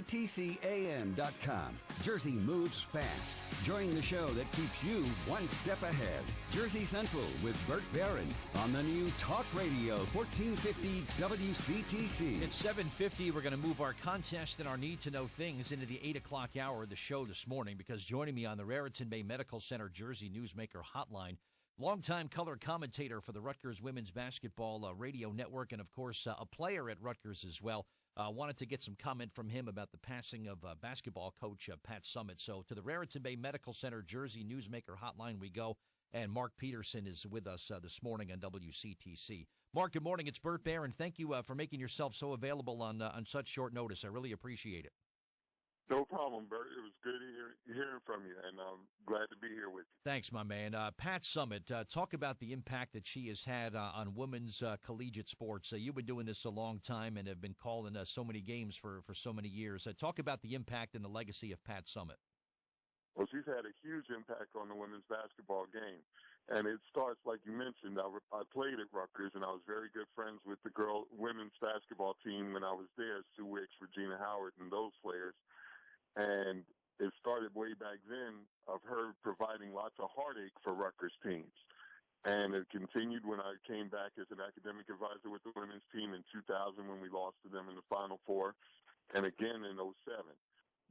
WCTCAM.com. Jersey moves fast. Join the show that keeps you one step ahead. Jersey Central with Bert Barron on the new Talk Radio 1450 WCTC. It's 7:50. We're going to move our contest and our need to know things into the 8 o'clock hour of the show this morning, because joining me on the Raritan Bay Medical Center Jersey Newsmaker hotline, longtime color commentator for the Rutgers Women's Basketball Radio Network, and, of course, a player at Rutgers as well. Wanted to get some comment from him about the passing of basketball coach Pat Summitt. So to the Raritan Bay Medical Center Jersey Newsmaker hotline we go, and Mark Peterson is with us this morning on WCTC. Mark, good morning. It's Bert Barron. Thank you for making yourself so available on such short notice. I really appreciate it. No problem, Bert. It was good hearing from you, and I'm glad to be here with you. Thanks, my man. Pat Summitt, talk about the impact that she has had on women's collegiate sports. You've been doing this a long time and have been calling so many games for so many years. Talk about the impact and the legacy of Pat Summitt. Well, she's had a huge impact on the women's basketball game, and it starts, like you mentioned, I played at Rutgers, and I was very good friends with the women's basketball team when I was there, Sue Wicks, Regina Howard, and those players. And it started way back then of her providing lots of heartache for Rutgers teams. And it continued when I came back as an academic advisor with the women's team in 2000 when we lost to them in the Final Four, and again in 2007.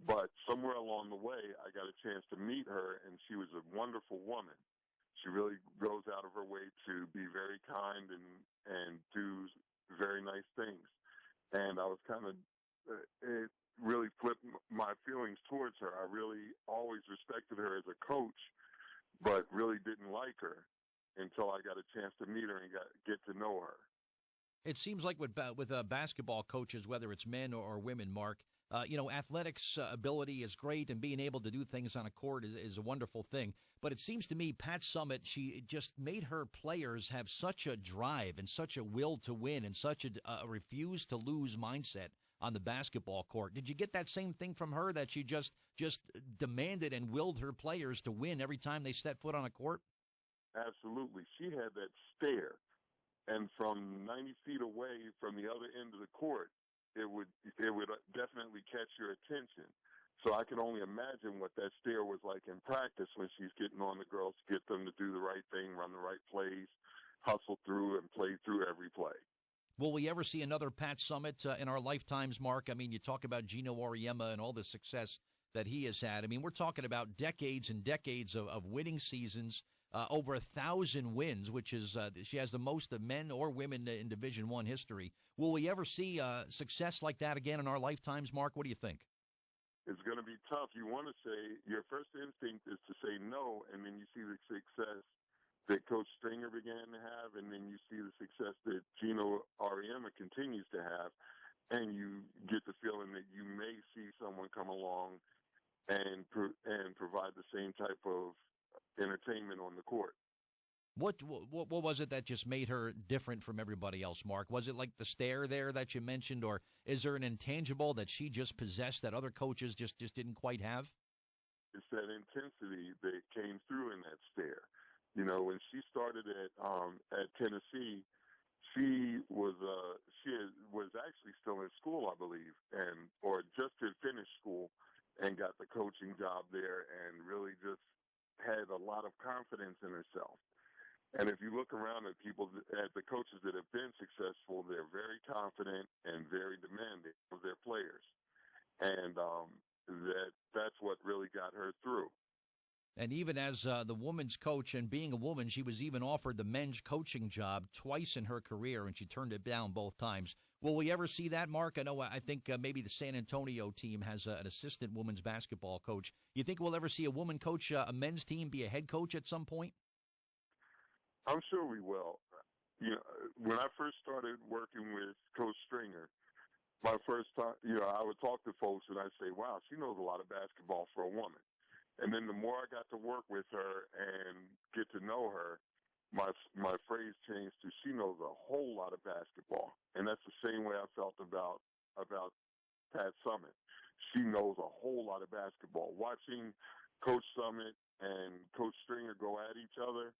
But somewhere along the way, I got a chance to meet her, and she was a wonderful woman. She really goes out of her way to be very kind and do very nice things. And I was kind of it really flipped my feelings towards her. I really always respected her as a coach, but really didn't like her until I got a chance to meet her and get to know her. It seems like with basketball coaches, whether it's men or women, Mark, athletics ability is great, and being able to do things on a court is a wonderful thing. But it seems to me Pat Summitt, she just made her players have such a drive and such a will to win and such a refuse to lose mindset on the basketball court. Did you get that same thing from her, that she just demanded and willed her players to win every time they set foot on a court? Absolutely. She had that stare, and from 90 feet away from the other end of the court, it would definitely catch your attention. So I can only imagine what that stare was like in practice when she's getting on the girls to get them to do the right thing, run the right plays, hustle through and play through every play. Will we ever see another Pat Summitt in our lifetimes, Mark? I mean, you talk about Gino Auriemma and all the success that he has had. I mean, we're talking about decades and decades of winning seasons, over 1,000 wins, which is she has the most of men or women in Division I history. Will we ever see success like that again in our lifetimes, Mark? What do you think? It's going to be tough. You want to say, your first instinct is to say no, and then you see the success that Coach Stringer began to have, and then you see the success that Gino Auriemma continues to have, and you get the feeling that you may see someone come along and provide the same type of entertainment on the court. What was it that just made her different from everybody else, Mark? Was it like the stare there that you mentioned, or is there an intangible that she just possessed that other coaches just didn't quite have? It's that intensity that came through in that stare. You know, when she started at Tennessee, she was actually still in school, I believe, or just had finished school and got the coaching job there, and really just had a lot of confidence in herself. And if you look around at the coaches that have been successful, they're very confident and very demanding of their players, and that's what really got her through. And even as the woman's coach and being a woman, she was even offered the men's coaching job twice in her career, and she turned it down both times. Will we ever see that, Mark? I think maybe the San Antonio team has an assistant women's basketball coach. You think we'll ever see a woman coach a men's team be a head coach at some point? I'm sure we will. You know, when I first started working with Coach Stringer, my first time, I would talk to folks and I'd say, wow, she knows a lot of basketball for a woman. And then the more I got to work with her and get to know her, my phrase changed to she knows a whole lot of basketball. And that's the same way I felt about Pat Summitt. She knows a whole lot of basketball. Watching Coach Summitt and Coach Stringer go at each other,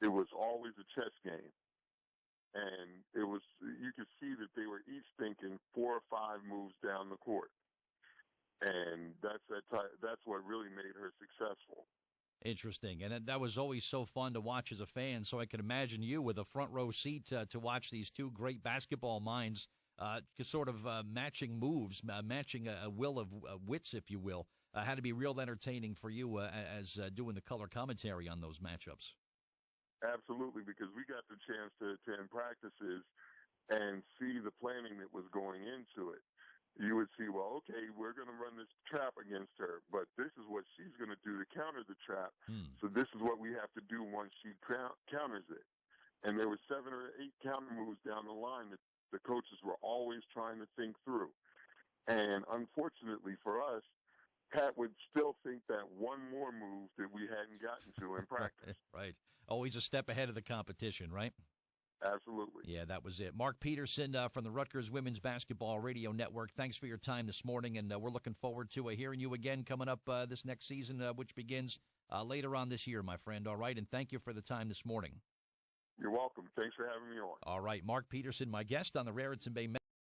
it was always a chess game. And you could see that they were each thinking 4 or 5 moves down the court. And that's what really made her successful. Interesting. And that was always so fun to watch as a fan. So I can imagine you with a front row seat to watch these two great basketball minds sort of matching moves, matching a will of wits, if you will. Had to be real entertaining for you as doing the color commentary on those matchups. Absolutely, because we got the chance to attend practices and see the planning that was going into it. You would see, well, okay, we're going to run this trap against her, but this is what she's going to do to counter the trap. So this is what we have to do once she counters it. And there were 7 or 8 counter moves down the line that the coaches were always trying to think through. And unfortunately for us, Pat would still think that one more move that we hadn't gotten to in practice. Right. Always a step ahead of the competition, right? Absolutely. Yeah, that was it. Mark Peterson from the Rutgers Women's Basketball Radio Network. Thanks for your time this morning, and we're looking forward to hearing you again coming up this next season, which begins later on this year, my friend. All right, and thank you for the time this morning. You're welcome. Thanks for having me on. All right, Mark Peterson, my guest on the Raritan Bay